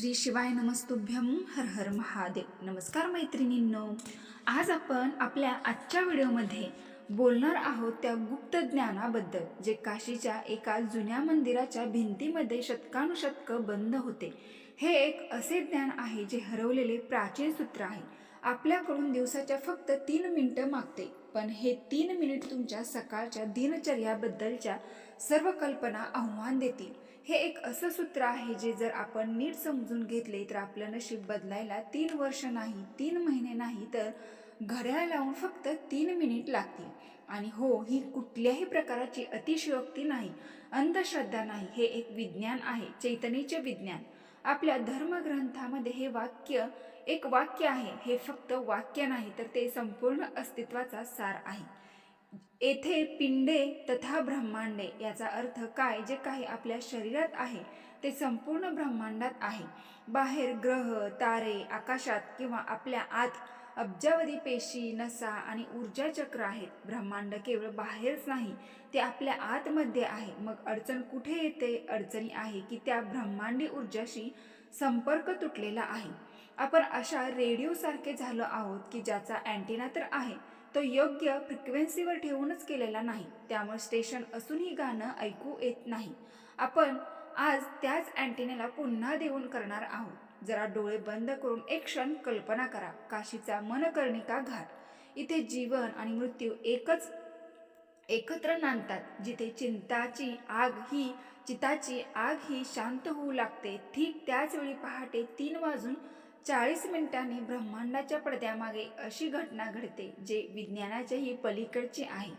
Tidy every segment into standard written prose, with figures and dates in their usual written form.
श्री शिवाय नमस्तुभ्यं हर हर महादेव। नमस्कार मैत्रिणींनो, आज आपण आपल्या आजच्या व्हिडिओमध्ये बोलणार आहोत त्या गुप्त ज्ञानाबद्दल जे काशीच्या एका जुन्या मंदिराच्या भिंतीमध्ये शतकानुशतकं बंद होते। हे एक असे ज्ञान आहे जे हरवलेले प्राचीन सूत्र आहे। आपल्याकडून दिवसाच्या फक्त 3 मिनिटं मागते, पण हे 3 मिनिट तुमच्या सकाळच्या दिनचर्याबद्दलच्या सर्व कल्पना आव्हान देतील। हे एक असं सूत्र आहे जे जर आपण नीट समजून घेतले तर आपलं नशीब बदलायला 3 वर्ष नाही, 3 महिने नाही, तर घड्याळ लावून फक्त 3 मिनिट लागतील। आणि हो, ही कुठल्याही प्रकारची अतिशयोक्ती नाही, अंधश्रद्धा नाही, हे एक विज्ञान आहे, चैतन्याचे विज्ञान। आपल्या धर्मग्रंथामध्ये हे एक वाक्य आहे। हे फक्त वाक्य नाही, तर ते संपूर्ण अस्तित्वाचा सार आहे। येथे पिंडे तथा ब्रह्मांडे याचा अर्थ काय, जे काही आपल्या शरीरात आहे ते संपूर्ण ब्रह्मांडात आहे। बाहेर ग्रह, तारे, आकाशात किंवा आपल्या आत अब्जावधी पेशी, नसा आणि ऊर्जा चक्र आहेत। ब्रह्मांड केवळ बाहेरच नाही, ते आपल्या आतमध्ये आहे। मग अडचण कुठे येते? अडचणी आहे की त्या ब्रह्मांडी ऊर्जाशी संपर्क तुटलेला आहे। आपण अशा रेडिओ सारखे झालो आहोत की ज्याचा अँटेना तर आहे, तो योग्य फ्रिक्वेन्सीवर ठेवूनच केलेला नाही, त्यामुळे स्टेशन असूनही गाणं ऐकू येत नाही। आपण आज त्याच अँटेनाला पुन्हा देऊन करणार आहोत। जरा डोळे बंद करून एक क्षण कल्पना करा, काशीचा मनकर्णिका घाट। इथे जीवन आणि मृत्यू एकत्र नांदतात, जिथे चिताची आग ही शांत होऊ लागते। ठीक त्याच वेळी पहाटे 3:40 ब्रह्मांडाच्या पडद्यामागे अशी घटना घडते जे विज्ञानाच्याही पलीकडचे आहे।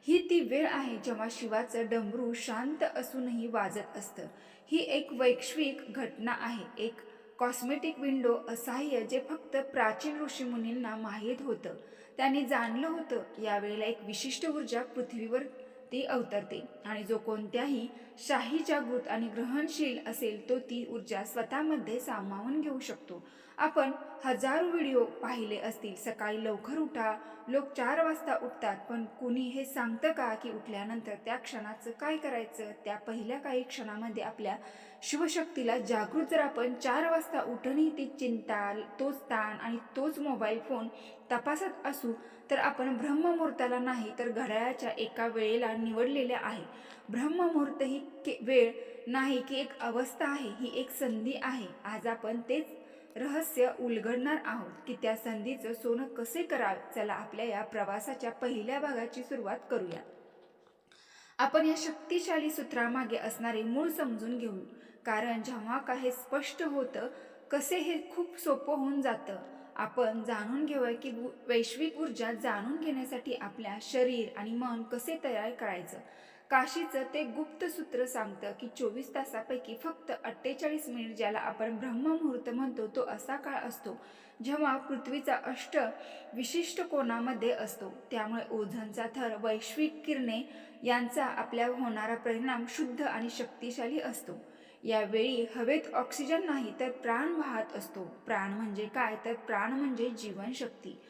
ही ती वेळ आहे जेव्हा शिवाचं डमरू शांत असूनही वाजत असतं। ही एक वैश्विक घटना आहे, एक कॉस्मेटिक विंडो असह्य जे फक्त प्राचीन ऋषीमुनींना माहीत होतं। त्यांनी जाणलं होतं यावेळेला एक विशिष्ट ऊर्जा पृथ्वीवर ती अवतरते आणि जो कोणत्याही शाही जागृत आणि ग्रहणशील असेल तो ती ऊर्जा स्वतःमध्ये सामावून घेऊ शकतो। आपण हजारो व्हिडिओ पाहिले असतील, सकाळी लवकर उठा, लोक 4 वाजता उठतात, पण कुणी हे सांगतं का की उठल्यानंतर त्या क्षणाचं काय करायचं? त्या पहिल्या काही क्षणामध्ये आपल्या शिवशक्तीला जागृत जर आपण 4 वाजता उठूनही ती चिंता, तोच ताण आणि तोच मोबाईल फोन तपासत असू, तर आपण ब्रह्ममुहूर्ताला नाही तर घड्याळाच्या एका वेळेला निवडलेले आहे। ब्रह्ममुहूर्त ही वेळ नाही की एक अवस्था आहे, ही एक संधी आहे। आज आपण तेच रहस्य उलगडणार आहोत की त्या संधीचं सोनं कसे करावे। चला आपल्या या प्रवासाच्या पहिल्या भागाची सुरुवात करूया। आपण या शक्तिशाली सूत्रामागे असणारे मूळ समजून घेऊ, कारण जेव्हा काही स्पष्ट होतं कसे हे खूप सोपं होऊन जातं। आपण जाणून घेऊया की वैश्विक ऊर्जा जाणून घेण्यासाठी आपल्या शरीर आणि मन कसे तयार करायचं। काशीचं ते गुप्त सूत्र सांगतं की 24 तासापैकी फक्त 48 मिनिट, ज्याला आपण ब्रह्ममुहूर्त म्हणतो, तो असा काळ असतो जेव्हा पृथ्वीचा अष्ट विशिष्ट कोणामध्ये असतो। त्यामुळे ओझोनचा थर, वैश्विक किरणे यांचा आपल्यावर होणारा परिणाम शुद्ध आणि शक्तिशाली असतो। यावेळी हवेत ऑक्सिजन नाही तर प्राण वाहत असतो। प्राण म्हणजे काय? तर प्राण म्हणजे जीवनशक्ती।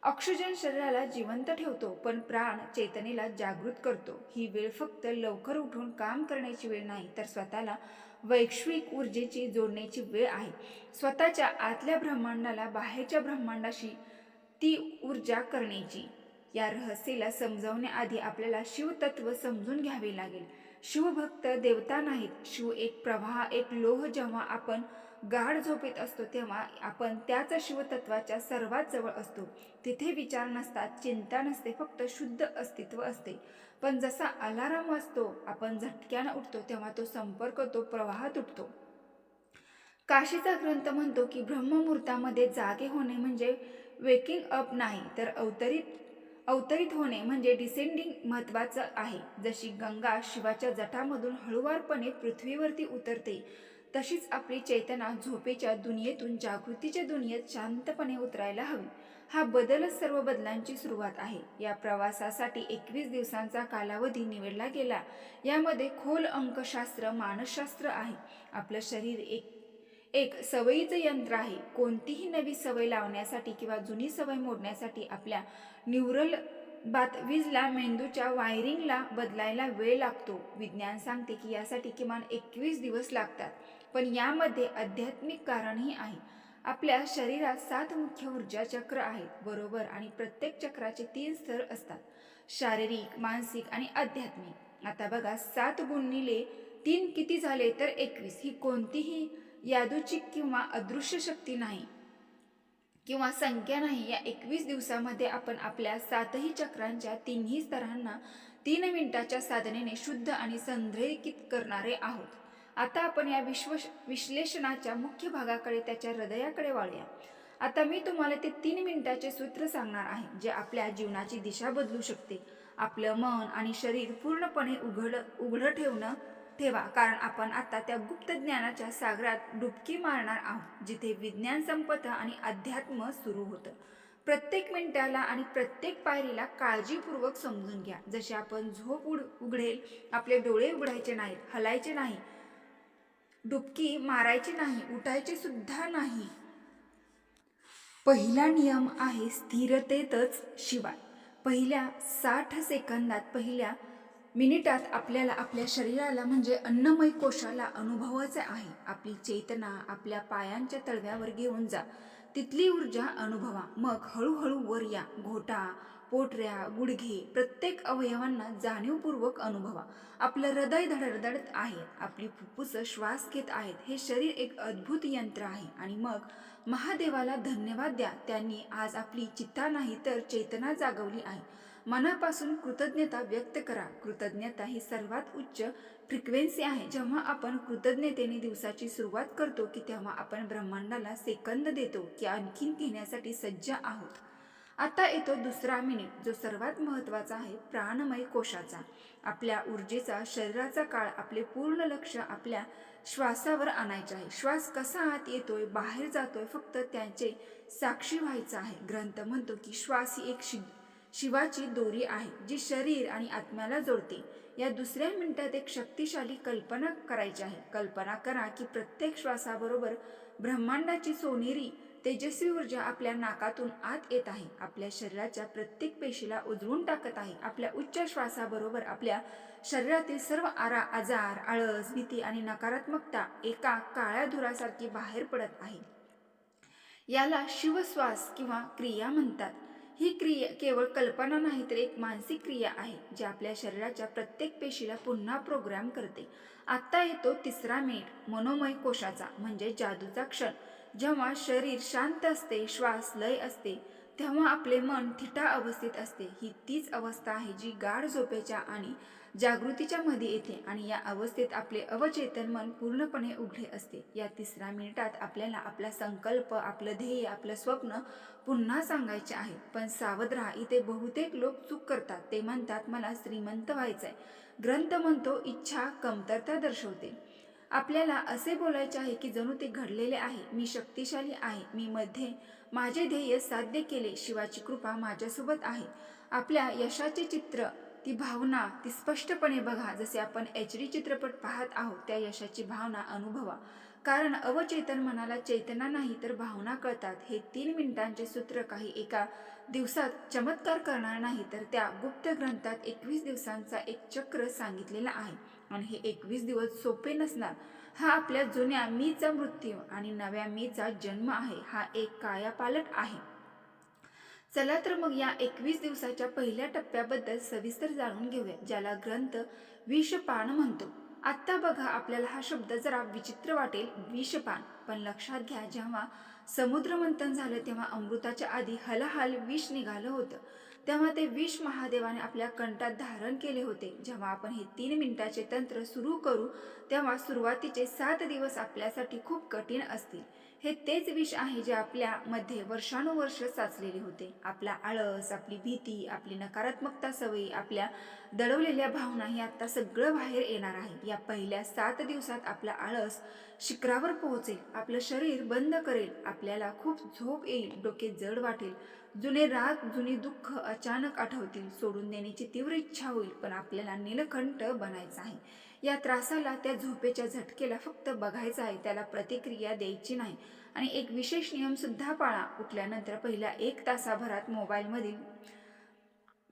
ऑक्सिजन शरीराला जिवंत ठेवतो, पण प्राण चेतनेला जागृत करतो। ही वेळ फक्त लवकर उठून काम करण्याची वेळ नाही, तर स्वतःला वैश्विक ऊर्जेची जोडण्याची वेळ आहे। स्वतःच्या आतल्या ब्रह्मांडाला बाहेरच्या ब्रह्मांडाशी ती ऊर्जा करण्याची। या रहस्याला समजवण्याआधी आपल्याला शिवतत्व समजून घ्यावे लागेल। शिवभक्त देवता नाहीत, शिव एक प्रवाह, एक लोह। जेव्हा आपण गाढ झोपेत असतो तेव्हा आपण त्याच शिवतत्वाच्या सर्वात जवळ असतो। तिथे विचार नसतात, चिंता नसते, फक्त शुद्ध अस्तित्व असते। पण जसा अलार्म वाजतो, आपण झटक्यानं उठतो, तेव्हा तो संपर्क, तो प्रवाह तुटतो। काशीचा ग्रंथ म्हणतो की ब्रह्ममुहूर्तामध्ये जागे होणे म्हणजे वेकिंग अप नाही, तर अवतरित होणे म्हणजे डिसेंडिंग महत्वाचं आहे। जशी गंगा शिवाच्या जटामधून हळुवारपणे पृथ्वीवरती उतरते, तशीच आपली चैतना झोपेच्या दुनियेतून जागृतीच्या दुनियेत शांतपणे उतरायला हवी। हा बदलच सर्व बदलांची सुरुवात आहे। या प्रवासासाठी 21 दिवसांचा कालावधी निवडला गेला। यामध्ये खोल अंकशास्त्र, मानसशास्त्र आहे। आपलं शरीर एक सवयीचं यंत्र आहे। कोणतीही नवी सवय लावण्यासाठी किंवा जुनी सवय मोडण्यासाठी आपल्या न्यूरल बातवीजला, मेंदूच्या वायरिंगला बदलायला वेळ लागतो। विज्ञान सांगते की यासाठी किमान 21 दिवस लागतात, पण यामध्ये आध्यात्मिक कारणही आहे. आपल्या शरीरात 7 मुख्य ऊर्जा चक्र आहेत, बरोबर, आणि प्रत्येक चक्राचे 3 स्तर असतात: शारीरिक, मानसिक आणि आध्यात्मिक. आता बघा, 7 गुणिले 3 किती झाले तर 21. ही कोणतीही यादृच्छिक किंवा अदृश्य शक्ती नाही किंवा संख्या नाही. या 21 दिवसामध्ये आपण आपल्या 7ही चक्रांच्या 3ही स्तरांना 3 मिनिटाच्या साधनेने शुद्ध आणि संरेखित करणारे आहोत. आता आपण या विश्लेषणाच्या मुख्य भागाकडे, त्याच्या हृदयाकडे वळूया. आता मी तुम्हाला ते 3 मिनिटाचे सूत्र सांगणार आहे, जे आपल्या जीवनाची दिशा बदलू शकते. आपलं मन आणि शरीर पूर्णपणे उघडं ठेवा, कारण आपण आता त्या गुप्त ज्ञानाच्या सागरात डुबकी मारणार आहोत, जिथे विज्ञान संपतं आणि अध्यात्म सुरू होतं. प्रत्येक मिनिटाला आणि प्रत्येक पायरीला काळजीपूर्वक समजून घ्या. जसे आपण झोप उघडेल, आपले डोळे उघडायचे नाहीत, हलायचे नाही, डुबकी मारायची नाही, उठायचे सुद्धा नाही. पहिला नियम आहे स्थिरतेतच शिवाय. पहिल्या 60 सेकंदात, पहिल्या मिनिटात आपल्याला आपल्या शरीराला म्हणजे अन्नमय कोशाला अनुभवायचे आहे. आपली चेतना आपल्या पायांच्या तळव्यावर घेऊन जा, तिथली ऊर्जा अनुभवा. मग हळूहळू वर या. घोटा, पोटऱ्या, गुडघे, प्रत्येक अवयवांना जाणीवपूर्वक अनुभवा. आपलं हृदय धडधडत आहे, आपली फुफ्फुसं श्वास घेत आहेत. हे शरीर एक अद्भुत यंत्र आहे. आणि मग महादेवाला धन्यवाद द्या, त्यांनी आज आपली चित्ता नाही तर चेतना जागवली आहे. मनापासून कृतज्ञता व्यक्त करा. कृतज्ञता ही सर्वात उच्च फ्रिक्वेन्सी आहे. जेव्हा आपण कृतज्ञतेने दिवसाची सुरुवात करतो की तेव्हा आपण ब्रह्मांडाला सेकंद देतो की आणखीन घेण्यासाठी सज्ज आहोत. आता येतो दुसरा मिनिट, जो सर्वात महत्त्वाचा आहे, प्राणमय कोशाचा. आपल्या ऊर्जेचा, शरीराचा काळ, आपले पूर्ण लक्ष आपल्या श्वासावर आणायचे आहे. श्वास कसा आत येतोय, बाहेर जातोय, फक्त त्याचे साक्षी व्हायचं आहे. ग्रंथ म्हणतो की श्वास ही एक शिवाची दोरी आहे, जी शरीर आणि आत्म्याला जोडते. या दुसऱ्या मिनिटात एक शक्तिशाली कल्पना करायची आहे. कल्पना करा की प्रत्येक श्वासाबरोबर ब्रह्मांडाची सोनेरी तेजस्वी ऊर्जा आपल्या नाकातून आत येत आहे, आपल्या शरीराच्या प्रत्येक पेशीला उजळून टाकत आहे. आपल्या उच्च श्वासाबरोबर आपल्या शरीरातील सर्व आजार, आळस, भीती आणि नकारात्मकता एका काळ्या धुरासारखी बाहेर पडत आहे. याला शिवश्वास किंवा क्रिया म्हणतात. ही क्रिया केवळ कल्पना नाही तर एक मानसिक क्रिया आहे, जी आपल्या शरीराच्या प्रत्येक पेशीला पुन्हा प्रोग्राम करते. आत्ता येतो तिसरा मिनिट, मनोमय कोशाचा, म्हणजे जादूचा क्षण. जेव्हा शरीर शांत असते, श्वास लय असते, तेव्हा आपले मन थिटा अवस्थेत असते. ही तीच अवस्था आहे जी गाढ झोपेच्या आणि जागृतीच्या मध्ये येते, आणि या अवस्थेत आपले अवचेतन मन पूर्णपणे उघडे असते. या तिसऱ्या मिनिटात आपल्याला आपला संकल्प, आपलं ध्येय, आपलं स्वप्न पुन्हा सांगायचे आहे. पण सावध राहा, इथे बहुतेक लोक चूक करतात. ते म्हणतात मला श्रीमंत व्हायचंय. ग्रंथ म्हणतो इच्छा कमतरता दर्शवते. आपल्याला असे बोलायचे आहे की जणू ते घडलेले आहे. मी शक्तिशाली आहे, मी माझे ध्येय साध्य केले, शिवाची कृपा माझ्यासोबत आहे. आपल्या यशाचे चित्र, ती भावना, ती स्पष्टपणे बघा. जसे आपण HD चित्रपट पाहत आहोत, त्या यशाची भावना अनुभवा, कारण अवचेतन मनाला चेतना नाही तर भावना कळतात. हे 3 मिनिटांचे सूत्र काही एका दिवसात चमत्कार करणार नाही, तर त्या गुप्त ग्रंथात 21 दिवसांचा एक चक्र सांगितलेला आहे. आणि हे 21 दिवस सोपे नसणार. हा आपल्या जुन्या मीचा मृत्यू आणि नव्या मीचा जन्म आहे. हा एक कायापालट आहे. चला तर मग या 21 दिवसाच्या पहिल्या टप्प्याबद्दल सविस्तर जाणून घेऊया, ज्याला ग्रंथ विषपान म्हणतो. आत्ता बघा, आपल्याला हा शब्द जरा विचित्र वाटेल, विषपान, पण लक्षात घ्या, जेव्हा समुद्र मंथन झालं तेव्हा अमृताच्या आधी हलाहल विष निघालं होतं. तेव्हा ते विष महादेवाने आपल्या कंठात धारण केले होते. जेव्हा आपण हे 3 मिनिटाचे तंत्र सुरू करू तेव्हा सुरुवातीचे 7 दिवस आपल्यासाठी खूप कठीण असतील. हे तेच विष आहे जे आपल्यामध्ये वर्षानुवर्ष साचलेले होते. आपला आळस, आपली भीती, आपली नकारात्मकता सवयी, आपल्या दडवलेल्या भावना, हे आता सगळं बाहेर येणार आहे. या पहिल्या 7 दिवसात आपला आळस शिखरावर पोहोचेल, आपलं शरीर बंद करेल, आपल्याला खूप झोप येईल, डोके जड वाटेल, जुने राग, जुनी दुःख अचानक आठवतील, सोडून देण्याची तीव्र इच्छा होईल, पण आपल्याला नीलकंठ बनायचं आहे. या त्रासाला, त्या झोपेच्या झटकेला फक्त बघायचं आहे, त्याला प्रतिक्रिया द्यायची नाही. आणि एक विशेष नियम सुद्धा पाळा. उठल्यानंतर पहिल्या 1 तासाभरात मोबाईलमधील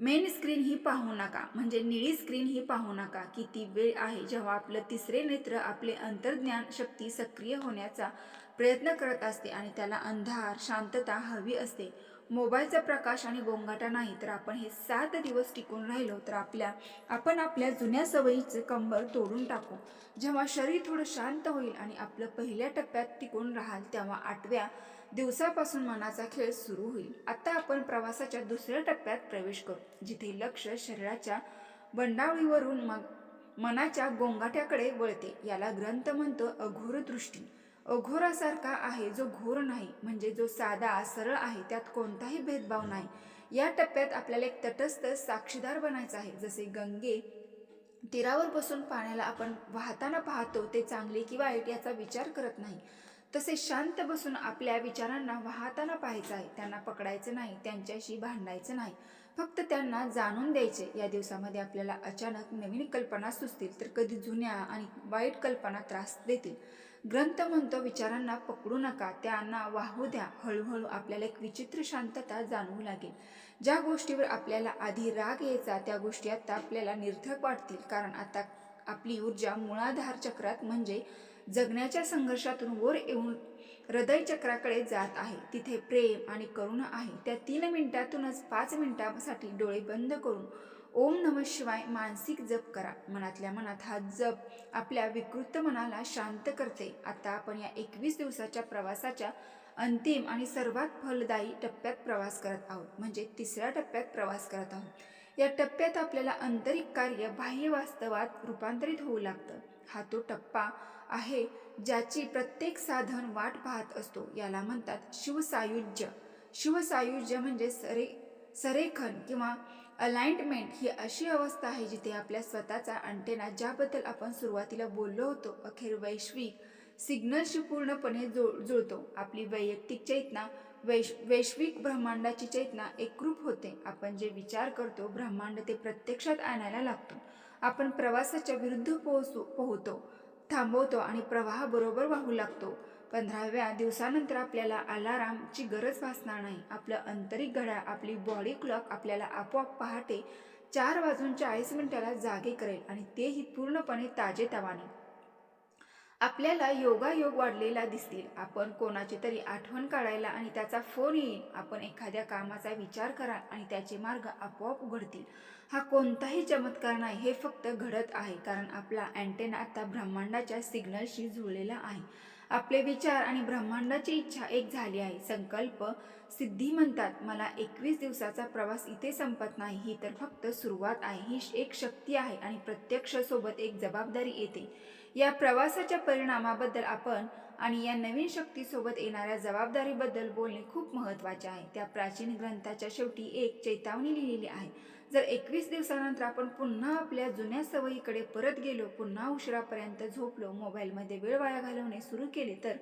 मेन स्क्रीन ही पाहू नका, म्हणजे निळी स्क्रीन ही पाहू नका. किती वेळ आहे जेव्हा आपलं तिसरे नेत्र आपले अंतर्ज्ञान शक्ती सक्रिय होण्याचा प्रयत्न करत असते आणि त्याला अंधार, शांतता हवी असते. मोबाईलचा प्रकाश आणि गोंगाटा नाही. तर आपण हे 7 दिवस टिकून राहिलो तर आपण आपल्या जुन्या सवयीचे कंबर तोडून टाकू. जेव्हा शरीर थोडं शांत होईल आणि आपलं पहिल्या टप्प्यात टिकून राहाल, तेव्हा 8व्या दिवसापासून मनाचा खेळ सुरू होईल. आता आपण प्रवासाच्या दुसऱ्या टप्प्यात प्रवेश करू, जिथे लक्ष शरीराच्या बंडावळीवरून मग मनाच्या गोंगाट्याकडे वळते. याला ग्रंथ म्हणतो अघोर दृष्टी. अघोरासारखा आहे जो घोर नाही, म्हणजे जो साधा सरळ आहे, त्यात कोणताही भेदभाव नाही. या टप्प्यात आपल्याला एक तटस्थ साक्षीदार बनायचं आहे. जसे गंगे तीरावर बसून पाण्याला आपण वाहताना पाहतो, ते चांगले की वाईट याचा विचार करत नाही, तसे शांत बसून आपल्या विचारांना वाहताना पाहायचं आहे. त्यांना पकडायचं नाही, त्यांच्याशी भांडायचं नाही, फक्त त्यांना जाणून द्यायचे. या दिवसामध्ये आपल्याला अचानक नवीन कल्पना सुचतील, तर कधी जुन्या आणि वाईट कल्पना त्रास देतील. ग्रंथ म्हणतो विचारांना पकडू नका, त्यांना वाहू द्या. हळूहळू आपल्याला एक विचित्र शांतता जाणवू लागेल. ज्या गोष्टीवर आपल्याला आधी राग यायचा त्या गोष्टी आता आपल्याला निर्थक वाटतील, कारण आता आपली ऊर्जा मूळाधार चक्रात म्हणजे जगण्याच्या संघर्षातून वर येऊन हृदय चक्राकडे जात आहे. तिथे प्रेम आणि करुणा आहे. त्या 3 मिनिटातूनच 5 मिनिटांसाठी डोळे बंद करून ओम नमः शिवाय मानसिक जप करा. मनातल्या मनात हा जप आपल्या विकृत मनाला शांत करते. आता आपण या 21 दिवसाच्या प्रवासाच्या अंतिम आणि सर्वात फलदायी टप्प्यात प्रवास करत आहोत, म्हणजे तिसऱ्या टप्प्यात प्रवास करत आहोत. या टप्प्यात आपल्याला आंतरिक कार्य बाह्य वास्तवात रूपांतरित होऊ लागतं. हा तो टप्पा आहे ज्याची प्रत्येक साधन वाट पाहत असतो. याला म्हणतात शिवसायुज्य. शिवसायुज्य म्हणजे सरेखन किंवा अलाइनमेंट ही अशी अवस्था आहे जिथे आपल्या स्वतःचा अंटेना, ज्याबद्दल आपण सुरुवातीला बोललो होतो, अखेर वैश्विक सिग्नलशी पूर्णपणे जुळतो. आपली वैयक्तिक चेतना वैश्विक ब्रह्मांडाची चेतना एकरूप होते. आपण जे विचार करतो ब्रह्मांड ते प्रत्यक्षात आणायला लागतो. आपण प्रवासाच्या विरुद्ध पोहतो, थांबवतो आणि प्रवाह बरोबर वाहू लागतो. 15व्या दिवसानंतर आपल्याला अलारामची गरज भासणार नाही. आपलं आंतरिक घड्याळ, आपली बॉडी क्लॉक आपल्याला आपोआप पहाटे 4:40 जागे करेल, आणि तेही पूर्णपणे ताजेतवाने. आपल्याला योगायोग वाढलेला दिसतील. आपण कोणाची तरी आठवण काढायला आणि त्याचा फोन येईल. आपण एखाद्या कामाचा विचार कराल आणि त्याचे मार्ग आपोआप उघडतील. हा कोणताही चमत्कार नाही, हे फक्त घडत आहे, कारण आपला अँटेना आता ब्रह्मांडाच्या सिग्नलशी जुळलेला आहे. आपले विचार आणि ब्रह्मांडाची इच्छा एक झाली आहे. संकल्प सिद्धी म्हणतात. मला 21 दिवसाचा प्रवास इथे संपत नाही, ही तर फक्त सुरुवात आहे. ही एक शक्ती आहे आणि प्रत्यक्ष सोबत एक जबाबदारी येते. या प्रवासाच्या परिणामाबद्दल आपण आणि या नवीन शक्तीसोबत येणाऱ्या जबाबदारीबद्दल बोलणे खूप महत्त्वाचे आहे. त्या प्राचीन ग्रंथाच्या शेवटी एक चेतावणी लिहिलेली आहे. जर 21 दिवसानंतर आपण पुन्हा आपल्या जुन्या सवयीकडे परत गेलो, पुन्हा उशिरापर्यंत झोपलो, मोबाईलमध्ये वेळ वाया घालवणे सुरू केले, तर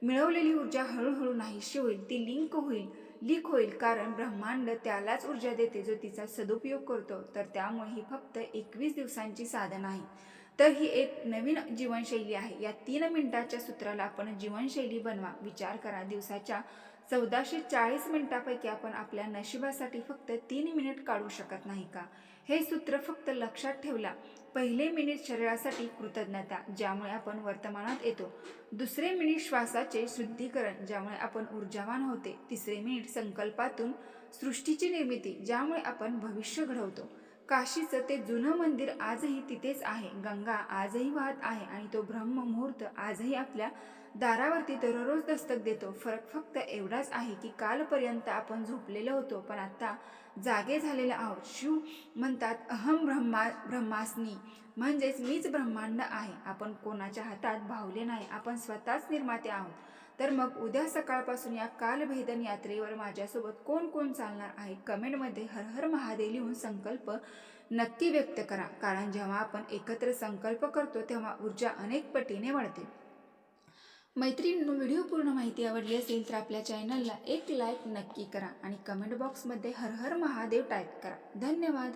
मिळवलेली ऊर्जा हळूहळू नाहीशी होईल. ती लीक होईल, कारण ब्रह्मांड त्यालाच ऊर्जा देते जो तिचा सदुपयोग करतो. तर त्यामुळे ही फक्त 21 दिवसांची साधना आहे. तर ही एक नवीन जीवनशैली आहे. या 3 मिनिटाच्या सूत्राला आपण जीवनशैली बनवा. विचार करा, दिवसाच्या 1440 मिनिटांपैकी आपण आपल्या नशिबासाठी फक्त 3 मिनिट काढू शकत नाही का? हे सूत्र फक्त लक्षात ठेवला. पहिले मिनिट शरीरासाठी कृतज्ञता, ज्यामुळे आपण वर्तमानात येतो. दुसरे मिनिट श्वासाचे शुद्धीकरण, ज्यामुळे आपण ऊर्जावान होते. तिसरे मिनिट संकल्पातून सृष्टीची निर्मिती, ज्यामुळे आपण भविष्य घडवतो. काशीचं ते जुनं मंदिर आजही तिथेच आहे. गंगा आजही वाहत आहे आणि तो ब्रह्म मुहूर्त आजही आपल्या दारावरती दररोज दस्तक देतो. फरक फक्त एवढाच आहे की कालपर्यंत आपण झोपलेलो होतो, पण आता जागे झालेलो आहोत. शिव म्हणतात अहम ब्रह्मास्मी, म्हणजेच मीच ब्रह्मांड आहे. आपण कोणाच्या हातात भावले नाही, आपण स्वतःच निर्माते आहोत. तर मग उद्या सकाळपासून या कालभेदन यात्रेवर माझ्यासोबत कोण कोण चालणार आहे? कमेंटमध्ये हर हर महादेव लिहून संकल्प नक्की व्यक्त करा, कारण जेव्हा आपण एकत्र संकल्प करतो तेव्हा ऊर्जा अनेक पटीने वाढते. मैत्रिणींनो, व्हिडिओ पूर्ण माहिती आवडली असेल तर आपल्या चॅनलला एक लाईक नक्की करा आणि कमेंट बॉक्समध्ये हर हर महादेव टाईप करा. धन्यवाद.